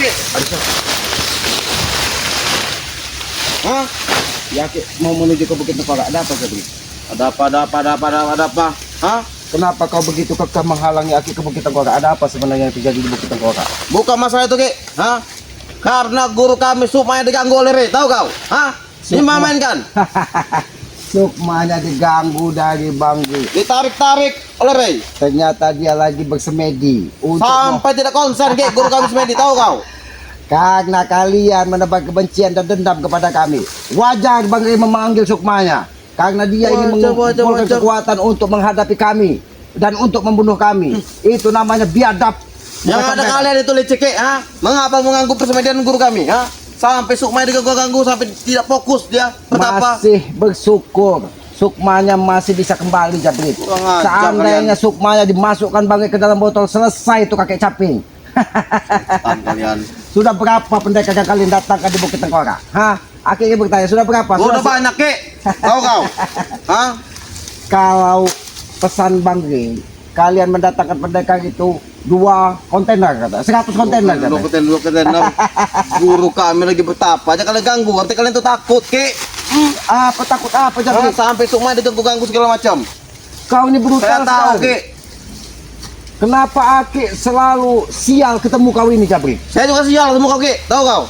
Ki. Hah? Ya Ki, mau menuju ke Bukit Tengkorak. Ada apa Jabri? Ada apa? Hah? Kenapa kau begitu kekeh menghalangi Aki ke Bukit Tengkorak? Ada apa sebenarnya yang terjadi di Bukit Tengkorak? Bukan masalah itu, Ki. Hah? Karena guru kami Sukmanya diganggu oleh Rey, tahu kau? Hah? Dimainkan. Sukmanya diganggu dari Bang Ri. Ditarik-tarik oleh Rey. Ternyata dia lagi bersemedi Sampai tidak konsen, Ki, guru kami semedi, tahu kau? karena kalian menebar kebencian dan dendam kepada kami. Wajar Bang Ri memanggil Sukmanya karena dia ingin mengumpulkan kekuatan untuk menghadapi kami dan untuk membunuh kami. Itu namanya biadab. Yang ada kalian itu licik, Ki, ha? Mengapa mengganggu persemedian guru kami, ha? Sampai Sukmanya diganggu sampai tidak fokus dia bertapa. Masih bersyukur Sukmanya masih bisa kembali Jabrit. Seandainya Sukmanya dimasukkan Bang Ri ke dalam botol, selesai itu kakek caping. Kalian. Sudah berapa pendekar yang kalian datangkan di Bukit Tengkorak? Hah? Akhirnya bertanya, sudah berapa? Sudah banyak, Ki. Tahu kau? Hah? Kalau pesan Bang Ri, kalian mendatangkan pendekar itu 2 kontainer kata, 100 kontainer kata. 2 kontainer. Guru kami lagi bertapa aja kalian ganggu. Berarti kalian tuh takut, Ki. Apa takut apa Jabrit? Sampai Sukmanya diganggu segala macam. Kau ini brutal Saya tahu, sekali. Ki. Kenapa Aki selalu sial ketemu kau ini Jabrit? Saya juga sial sama kau, Ki. Tahu kau?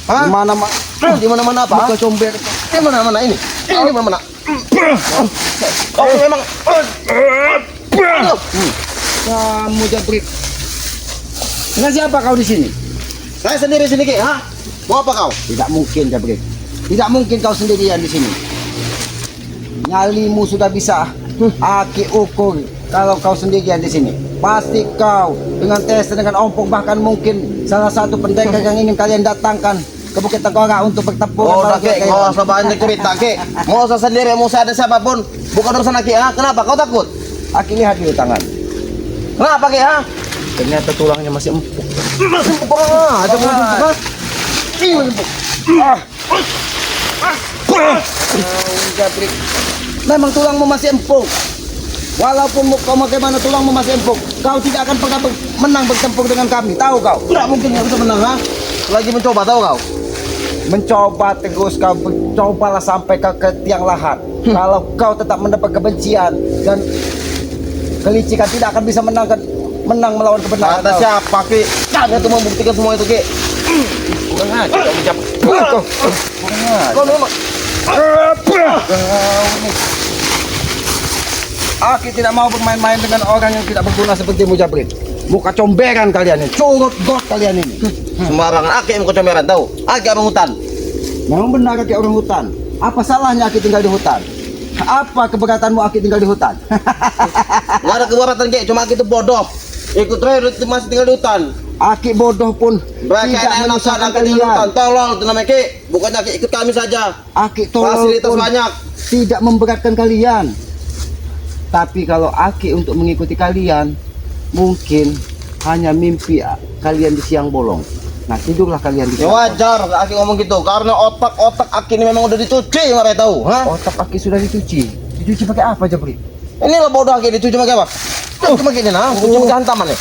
Hah? Di mana-mana Di mana-mana apa? muka comber. Di mana-mana ini? Ini mana-mana? Kau memang Kamu Jabrit. Dengan siapa kau di sini? saya sendiri sini, Ki. Hah? Mau apa kau? Tidak mungkin Jabrit. Tidak mungkin kau sendirian di sini. Nyalimu sudah bisa Aki ukur kalau kau sendirian di sini. Pasti kau dengan tes dengan ompong, bahkan mungkin salah satu pendekar yang ingin kalian datangkan ke Bukit Tengkorak untuk bertempur. Oh, udah, Ki. Mau usah banyak cerita, Ki. Mau usah sendiri, mau usah ada siapapun. Bukan urusan Ki, ha? Kenapa? Kau takut? Aki lihat dulu tangan. Kenapa, Ki, ha? Ternyata tulangnya masih empuk. Ada mau Jabrik. Memang tulangmu masih empuk. Walaupun kau bagaimana tulangmu masih empuk, kau tidak akan pernah menang bertempur dengan kami. Tahu kau? Tidak mungkin kau bisa menang, ha? Lagi mencoba, tahu kau? Mencoba terus, kau mencobalah sampai ke tiang lahat. Kalau kau tetap mendapat kebencian dan kelicikan, tidak akan bisa menang melawan kebenaran. Kata siapa, Ki? Kami itu membuktikan semua itu, Ki. Kurang aja kau ucap. Kurang aja. Kau memang Aki tidak mau bermain-main dengan orang yang tidak berguna seperti Mujabrin. Muka comberan kalian ini, curut got kalian ini. sembarangan. Aki yang kecomeran, tahu? Aki abang hutan. Memang benar Aki orang hutan. Apa salahnya Aki tinggal di hutan? Apa keberatanmu Aki tinggal di hutan? Nggak ada keberatan, Ki. Cuma Aki itu bodoh. Ikut Rey masih tinggal di hutan. Aki bodoh pun tidak menyusahkan kalian. Tolol itu namanya, Ki. Bukannya Ki ikut kami saja. Aki tolol Fasilitas pun banyak. tidak memberatkan kalian. Tapi kalau Aki untuk mengikuti kalian, mungkin hanya mimpi kalian di siang bolong. Nah, tidurlah kalian di Ya siang bolong. wajar Aki ngomong gitu. Karena otak Aki ini memang udah dicuci, nggak tahu. Hah? Otak Aki sudah dicuci. Dicuci pakai apa, Jabri? Ini lo bodoh Aki dicuci pakai apa? Cuma gini, nah. Dicuci pakai hantaman ya.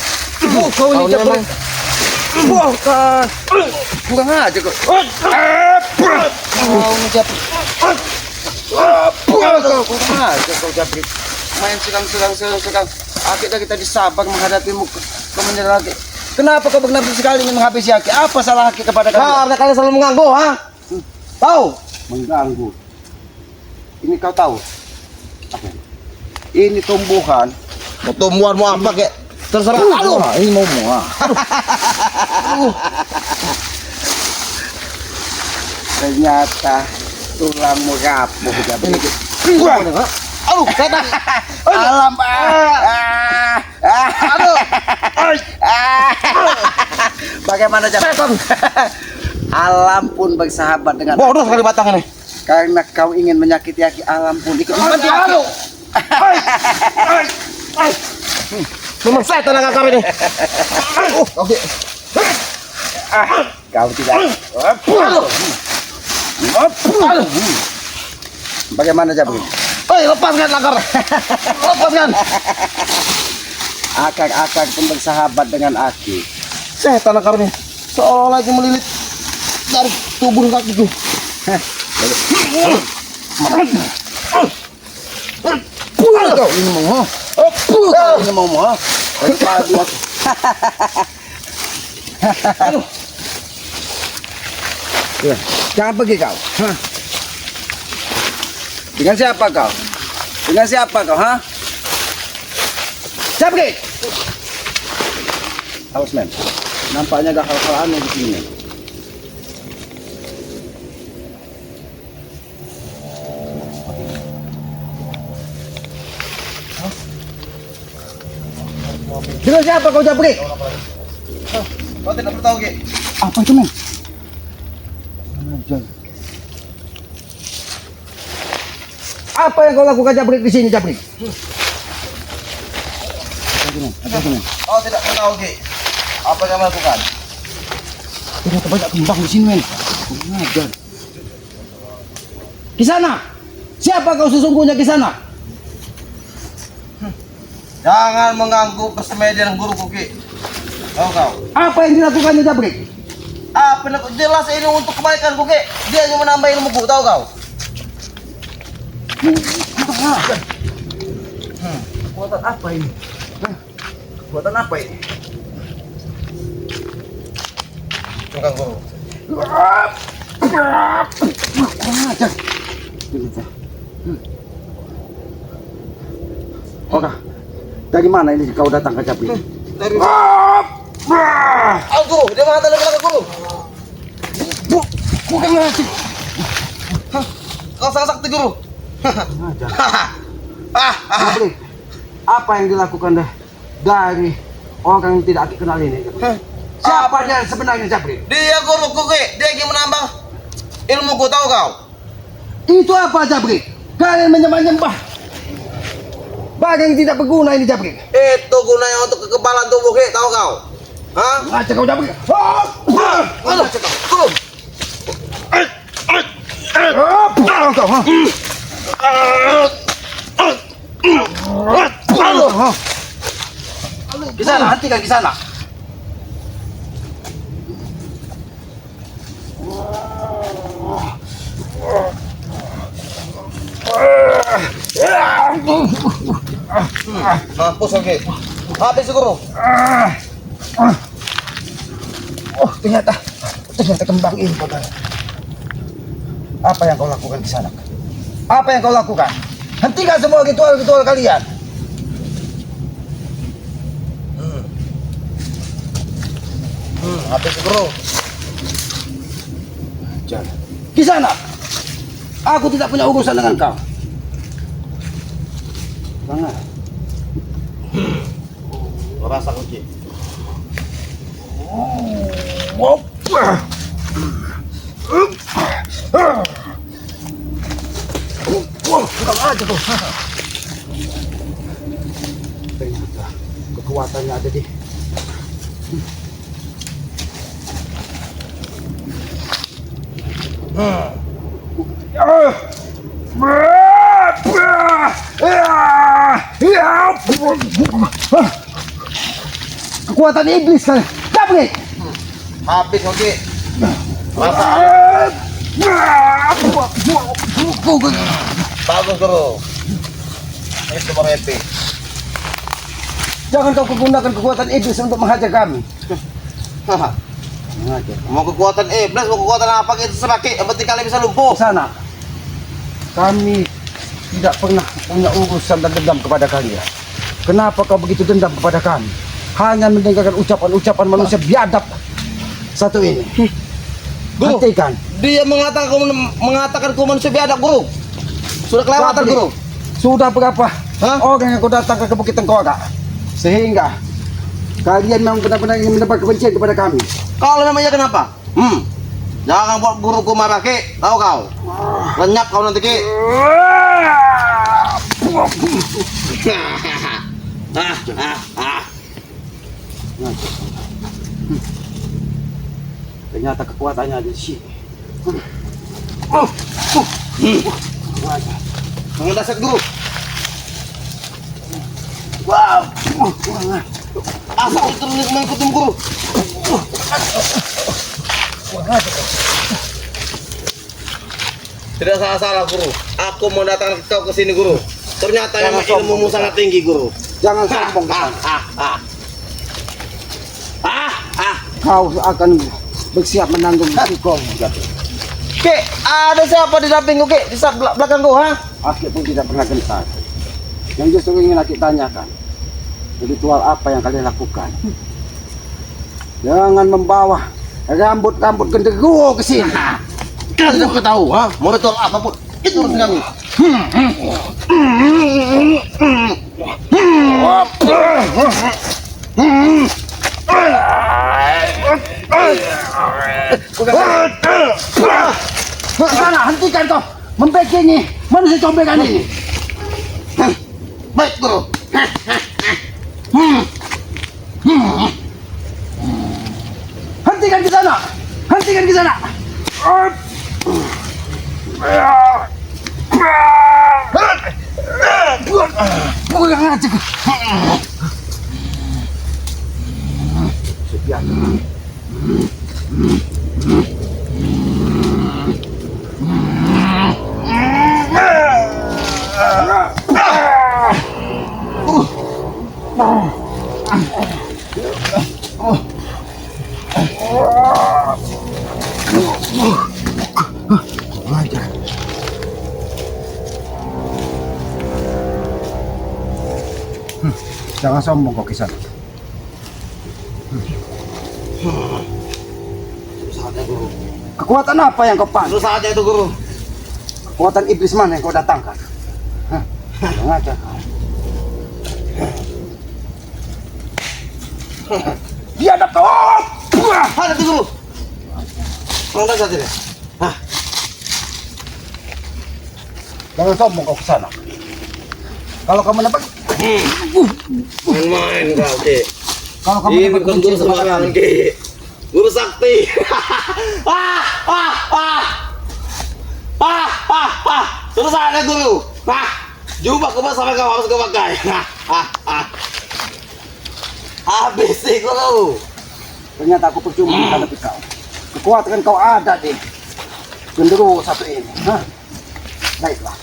Kau ini Jabri. memang Bukan. Kurang aja kau. Kau ini Jabri. Kurang aja kau Jabri. Main serang. Aki dah kita disabar menghadapimu. Kau menyerah Aki. Kenapa kau bernafsu sekali ingin menghabisi Aki? Apa salah Aki kepada kalian? karena kalian selalu mengganggu, ha? Tahu? Mengganggu. Ini kau tahu? Apa? Ini tumbuhan. Mau tumbuhan mau apa, Ki? Terserah. Aduh. Ini mau muah. Ternyata tulangmu rapuh Jabri. Ini, Ki. Aduh, setan. Alam Aduh. Bagaimana Jabri? Alam pun bersahabat dengan Bodoh sekali batang ini. karena kau ingin menyakiti Aki, alam pun ikut membantu Aki. Aduh. Memang setan agak kami ini. Oke. Kau tidak. Aduh. Aduh. Bagaimana Jabri? Oi, lepaskan akar. Lepaskan. Akar-akar pun bersahabat dengan Aki. Setan akar ini. Seolah lagi melilit dari tubuh kakiku. Kau ini mau, ini mau, Aduh. Ya, jangan pergi kau. Hah? Dengan siapa kau? Dengan siapa kau, ha? Siapa pergi? Awas men, nampaknya ada hal-hal aneh di sini. Dengan siapa kau Jabri? Kau tidak perlu tahu, Ki. Apa itu men? Apa yang kau lakukan Jabri di sini Jabri? Apa itu men? Kau tidak perlu tahu, Ki. Apa yang kamu lakukan? Ternyata banyak kembang di sini men. Ngajar. Kisana, siapa kau sesungguhnya Kisana? Jangan mengganggu persemedian guruku, Ki. Tahu kau? Apa yang dilakukannya Jabri? Apa jelas ini untuk kebaikanku, Ki. Dia hanya menambah ilmuku, tahu kau? Buatan apa ini? Buatan apa ini? Bukan guru. Ngajar. Oke. Dari mana ini kau datang ke Jabri? Dari guru, dia mengatakan lebih lagi guru. Bukan lagi. Kau sangat sakti guru. Ngajar. Jabri, apa yang dilakukan dari orang yang tidak aku kenal ini? Siapa dia sebenarnya Jabri? Dia guruku, Ki. Dia ingin menambah ilmuku, tahu kau? Itu apa Jabri? Kalian menyembah-nyembah barang yang tidak berguna ini Jabri. Itu gunanya untuk kekebalan tubuh, Ki. Tahu kau? Hah? Ngajar kau Jabri. Aduh, guru. Kau, ha? Kisana, hentikan Kisana. Mampus, Ki. Habis, guru. Oh, ternyata kembang ini kau tahu. Apa yang kau lakukan di sana? Apa yang kau lakukan? Hentikan semua ritual-ritual kalian. Habis, guru. Di sana, aku tidak punya urusan dengan kau. Banget. Rasa kunci. Kurang aja tuh. Ternyata kekuatannya ada di. Kekuatan iblis kan. Jabri. Habis, Ki. Rasa bagus, guru. Itu baru epic. Jangan kau gunakan kekuatan iblis untuk menghajar kami. Haha. Mau kekuatan iblis, mau kekuatan apa gitu sebagai yang penting kalian bisa lumpuh. Sana, kami tidak pernah punya urusan dan dendam kepada kalian. Kenapa kau begitu dendam kepada kami? Hanya mendengarkan ucapan-ucapan manusia biadab satu ini. Guru, hentikan. dia mengatakan kau manusia biadab, guru. Sudah kelewatan, Jabri, guru. sudah berapa Hah? orang yang kau datang ke Bukit Tengkorak sehingga kalian memang benar-benar ingin mendapat kebencian kepada kami. Kalau namanya kenapa? Jangan buat guruku marah, Ki. Tahu kau? Lenyap kau nanti, Ki. Ternyata kekuatannya ada di sini. Mengendaset, guru. Wow. Asal itu mengikuti guru. Tidak salah-salah guru. Aku mendatangkan kau ke sini guru. Ternyata Jangan memang sombong, ilmumu sangat tinggi guru. Jangan sombong Ah, Kisanak. ah, ah. Ah, ah. Kau akan bersiap menanggung risiko. Kek, ada siapa di sampingku kek? Di belakangku ha? Aku pun tidak pernah gentar. Yang justru ingin aku tanyakan, ritual apa yang kalian lakukan? Jangan membawa rambut-rambut genderuwo ke sini. Kalian aku tahu ha? Mau ritual apapun itu harus kami. Sana, hentikan kau membekingi manusia combekan ini. Baik guru. Hentikan ke sana. Hentikan ke sana. Bukan aja. Sekian. Jangan sombong kau Kisanak. Saatnya guru. Kekuatan apa yang kau panggil? Saatnya itu guru. Kekuatan iblis mana yang kau datangkan? Hah? Jangan aja kau. Dia ada kau. Ada itu guru. Mangga saja deh. Ah, Jangan sombong kau Kisanak. Kalau kamu mendapat, main-main kau kek. kalau kamu Ini mendapat bukan kebencian guru kepada sembarangan kami, kek. Guru sakti. Ah, ah, ah. Ah, ah, ah. Terus ada guru. Ah, jubah kau sampai kau harus kau pakai. Ah, ah, ah. Habis sih guru. ternyata aku percuma menghadapi kau. Kekuatan kau ada di genderuwo satu ini. Hah? Baiklah.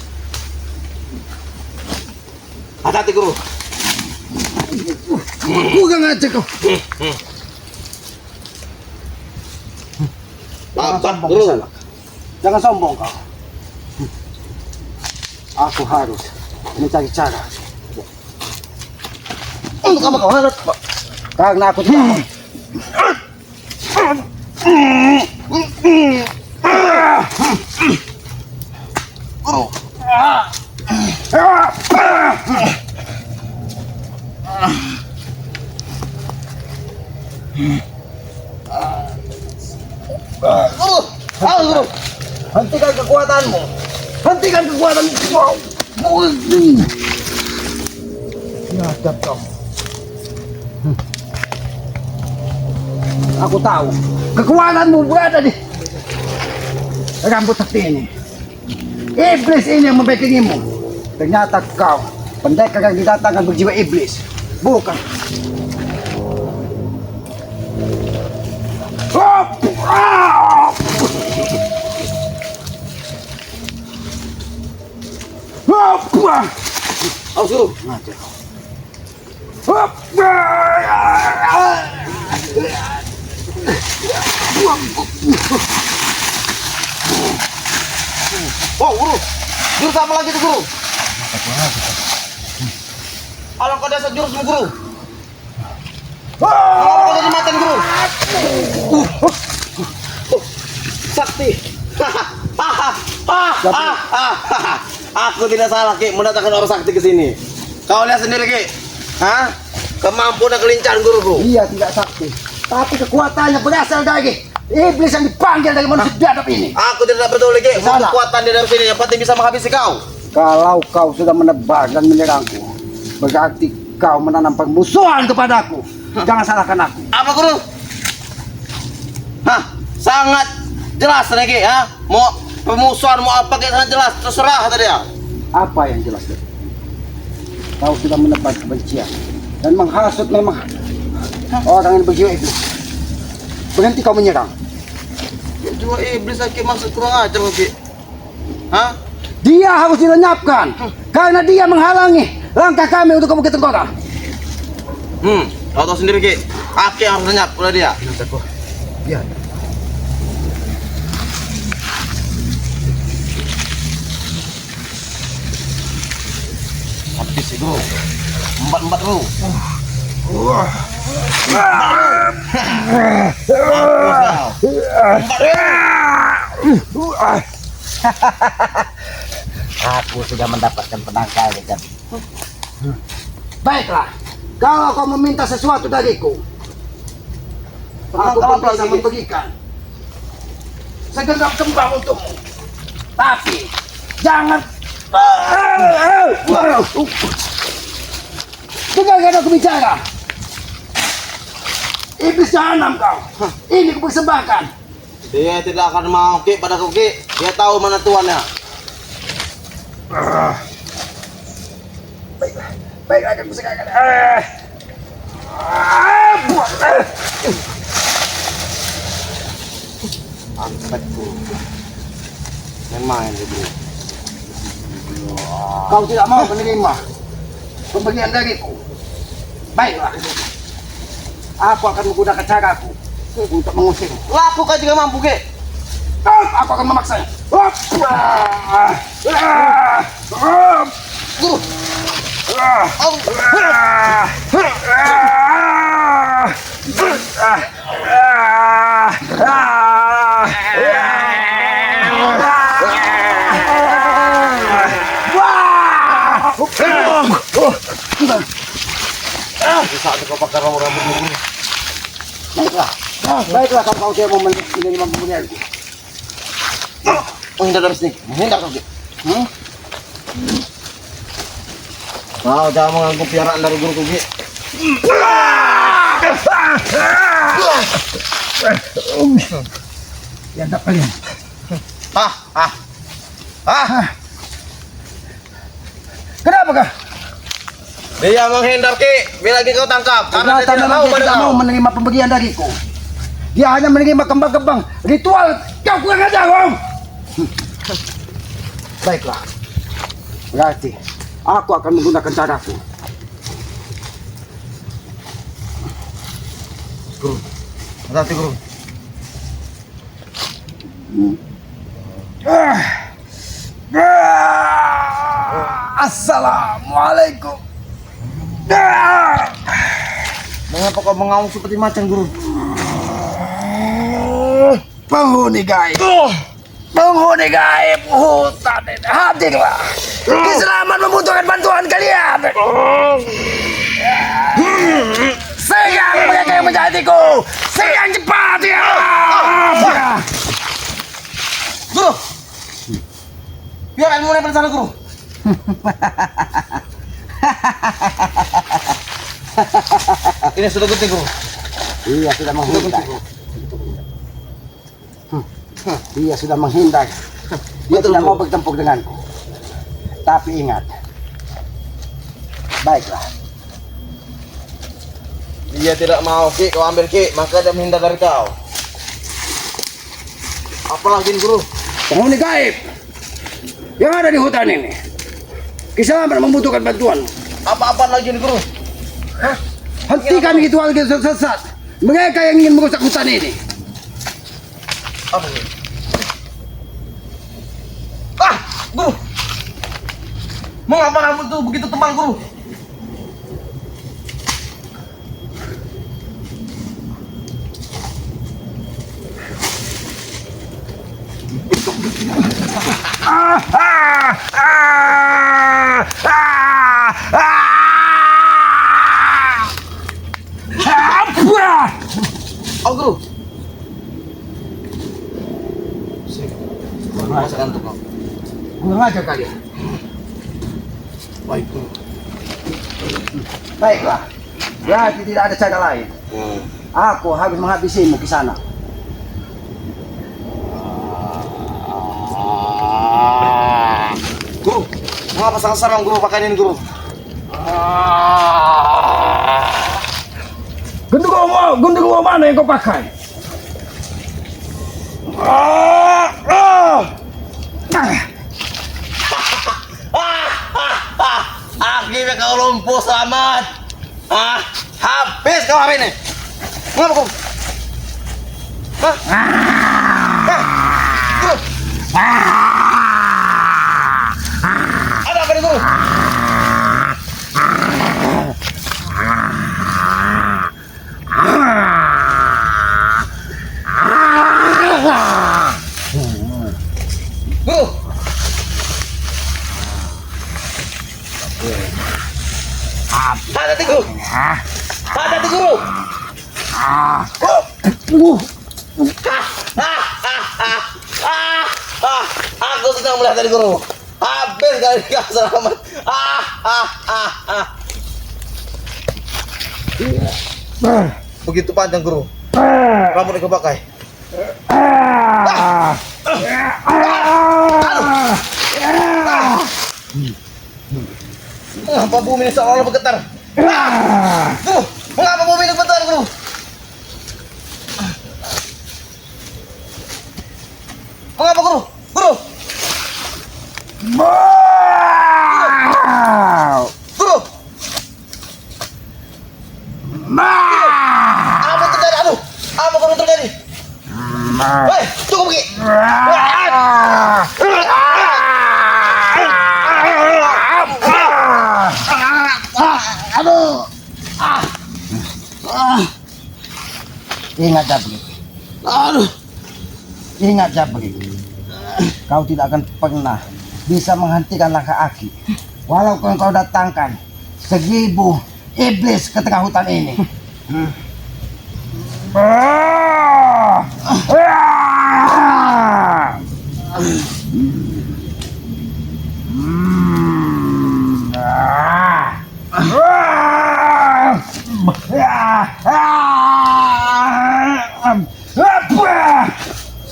Hati-hati guru. Bukan aja kau. Jangan Lambat sombong guru. Kisanak. Jangan sombong kau. Aku harus mencari cara. Untuk apa kau harus? Karena aku tidak Guru. Guru. Ah, guru. hentikan kekuatanmu. Hentikan kekuatanmu. Ya, hadap kau. Aku tahu kekuatanmu berada di rambut sakti ini. Iblis ini yang membekingimu. Ternyata kau pendekar yang didatangkan berjiwa iblis. Bukan. Awas guru. Ngajar kau. Oh, guru. Jurus apa lagi tuh guru? Alang kau dasar jurusmu guru. Kenapa kau jadi maten guru? Sakti. Aku tidak salah Ki mendatangkan orang sakti ke sini. Kau lihat sendiri Ki. Hah? Kemampuan dan kelincahan guruku. Dia tidak sakti, tapi kekuatannya berasal dari iblis yang dipanggil dari manusia biadab ini. Aku tidak peduli Ki. Salah. Kekuatan dia dari sini yang penting bisa menghabisi kau. Kalau kau sudah menebar dan menyerangku, berarti kau menanam permusuhan kepadaku. Jangan salahkan aku. Apa guru? Hah? Sangat jelas nih Ki, ha? Mau pemusuhan mau apa Ki sangat jelas, terserah kata dia. Apa yang jelas itu? Kau sudah menebar kebencian dan menghasut memang orang yang berjiwa iblis. Berhenti kau menyerang. Ya cuma iblis lagi maksud kurang ajar Ki. Hah? Dia harus dilenyapkan karena dia menghalangi langkah kami untuk ke Bukit Tengkorak. Kau tahu sendiri Ki. Aki yang harus lenyap oleh dia. Ya. Habis sih bro. Empat bro. Aku sudah mendapatkan penangkal kan. Baiklah, kalau kau meminta sesuatu dariku, aku pun bisa memberikan segenggam kembang untukmu. Tapi jangan dengarkan aku bicara. Iblis jahanam kau. Ini kupersembahkan. Dia tidak akan mau Ki pada kau Ki. Dia tahu mana tuannya. Baiklah akan kuserahkan. Angkatku. Main-main dulu. Kau tidak mau menerima pemberian dariku. Baiklah. Aku akan menggunakan caraku untuk mengusirmu. Lakukan jika mampu Ki. Aku akan memaksanya. Bisa kau pakai rambut dulu. Baiklah kalau kau tidak mau menerima pemberianku. Menghindar dari sini. Menghindar kau Ki. Mau jangan mengganggu piaraan dari guruku Ki. Ya tak kalian. Kenapa kah? Dia menghindar Ki. Bila lagi kau tangkap karena dia tidak mau pada kau. Menerima pemberian dariku. Dia hanya menerima kembang-kembang ritual. Kau kurang ajar, Om. Baiklah. Berarti aku akan menggunakan caraku. Guru. Hati-hati guru. Assalamualaikum. Mengapa kau mengaum seperti macan guru? Penghuni gaib. Penghuni gaib hutan ini hadirlah. Kiselamat membutuhkan bantuan kalian. Serang mereka yang menjahatiku. Serang cepat ya. Guru. Biar ilmu mulai pada sana guru. Ini sudah gunting guru. Iya sudah menghindar. Dia sudah menghindar. Dia Betul, tidak Bu. mau bertempur denganku. Tapi ingat. Baiklah. Dia tidak mau Ki, kau ambil Ki, maka dia menghindar dari kau. Apalagi guru? Penghuni gaib yang ada di hutan ini. Kiselamat membutuhkan bantuan. Apa-apaan lagi guru? Hentikan ritual sesat. Mereka yang ingin merusak hutan ini. Apa ini? Guru. Mengapa rambut itu begitu tebal guru? Oh guru. Masakan untuk kau. Kurang ajar kalian. Baik guru. Baiklah. Berarti tidak ada cara lain. Aku harus menghabisimu ke sana. Guru, mengapa sangat seram guru pakai ini guru? Genderuwo mana yang kau pakai? Akhirnya kau lumpuh, selamat. Habis kau hari ini. Ngapa kau? Guru. Ada apa nih, Guru? Guru. Hati-hati, Guru. Hati-hati, Guru. Aku sedang melihat dari Guru. Habis kali kau selamat. Begitu panjang, Guru. Rambut yang kau pakai. Mengapa bumi ini seolah-olah bergetar? Guru, mengapa bumi ini bergetar, Guru? Mengapa, Guru? Guru! Guru! Apa yang terjadi? Aduh! Apa yang terjadi? Hei, cukup, Ki! Aduh. Ingat Jabri. Aduh! Ingat Jabri. Kau tidak akan pernah bisa menghentikan langkah Aki. Walaupun kau datangkan 1000 iblis ke tengah hutan ini.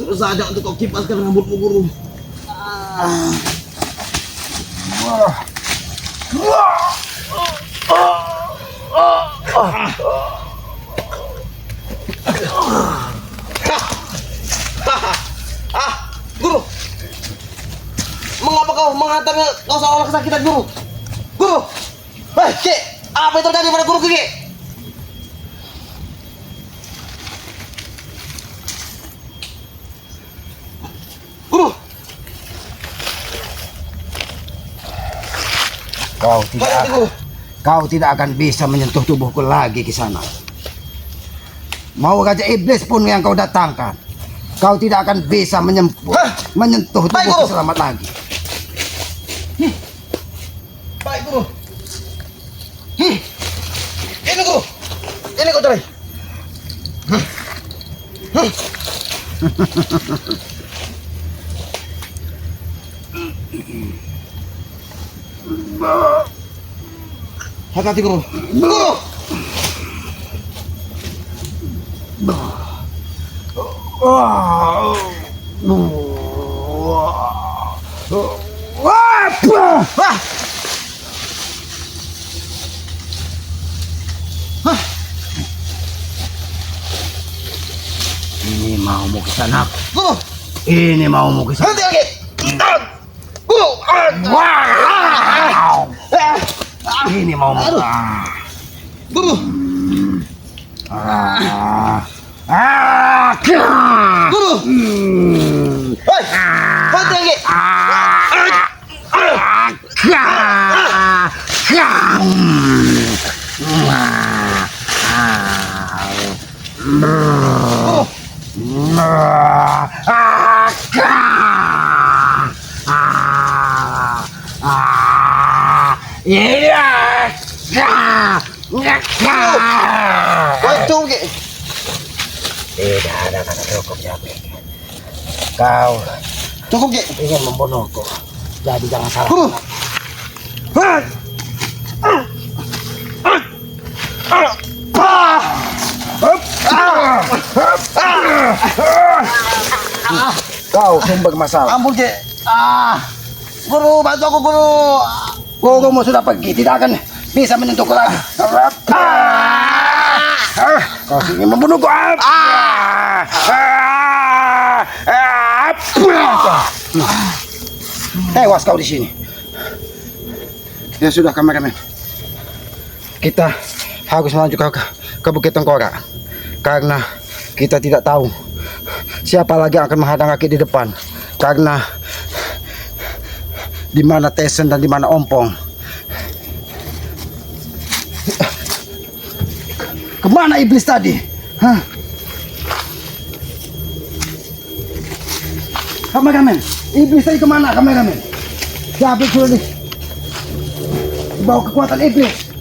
Sudah saja untuk kau kipaskan rambutmu, Guru. Guru, mengapa kau menghantarnya? Kau seolah kesakitan, Guru. Guru, Ki, apa yang terjadi pada Guru, Ki? Guru, Kau tidak akan bisa menyentuh tubuhku lagi di sana. Mau raja iblis pun yang kau datangkan, kau tidak akan bisa menyentuh tubuhku selamat lagi. Baik, Guru. Ini, Guru. Ini kau cari. Hati-hati, Guru. Guru. Ini maumu ke sana. Guru. Ini maumu ke sana. Henti lagi. Guru. Ini maumu. Guru. Guru. Hei, henti lagi. Waduh, Ki. Tidak ada kata cukup, Jabri. Kau Cukup, Ki. ingin membunuhku, jadi jangan salah. Guru. Kau sumber masalah. Ampun, Ki. Guru, bantu aku, Guru. Gurumu sudah pergi, tidak akan bisa menyentuhku lagi. Kau ingin membunuhku. Tewas kau di sini. Ya sudah, kameramen. Kita harus menuju ke Bukit Tengkorak karena kita tidak tahu siapa lagi yang akan menghadang kaki di depan. Karena di mana Tesen dan di mana Ompong. Kemana iblis tadi? Hah? Kameramen, iblis tadi kemana, kameramen? Siapa sudah dibawa kekuatan iblis?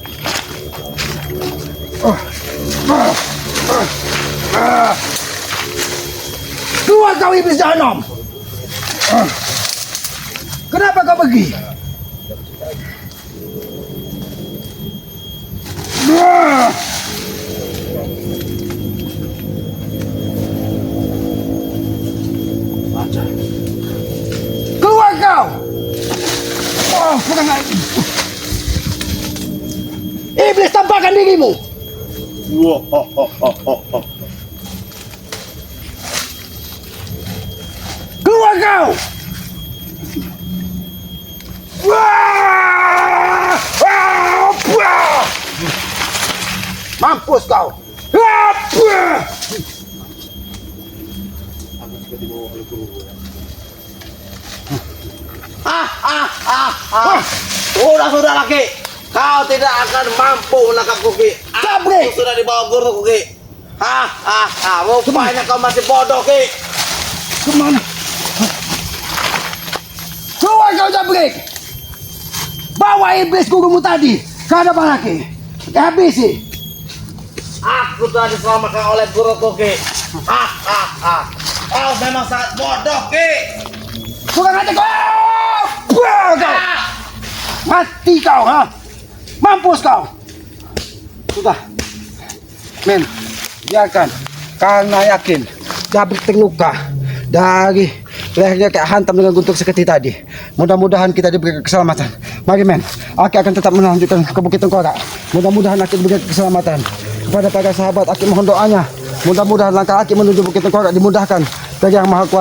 Keluar kau iblis jahanam! Kenapa kau pergi? Keluar kau! Kurang ajar. Iblis, tampakkan dirimu! Keluar kau! Mampus kau! Sudah laki. Kau tidak akan mampu menangkapku, Ki. Aku sudah dibawa guruku, Ki. Rupanya kau masih bodoh, Ki. Kemana? Keluar kau, Jabrik! Bawa iblis gurumu tadi ke hadapan laki. Habisi. Aku telah diselamatkan oleh guruku, Ki. Kau memang sangat bodoh, Ki. Kurang ajar kau! Mati kau, ha? Mampus kau! Sudah, men, biarkan. Karena yakin Jabrik terluka dari lehernya kayak hantam dengan guntur seperti tadi. Mudah-mudahan kita diberi keselamatan. Mari, men, Aki akan tetap melanjutkan ke Bukit Tengkorak. Mudah-mudahan Aki diberi keselamatan. Kepada para sahabat, Aki mohon doanya. Mudah-mudahan langkah Aki menuju Bukit Tengkorak dimudahkan dari Yang Maha Kuasa.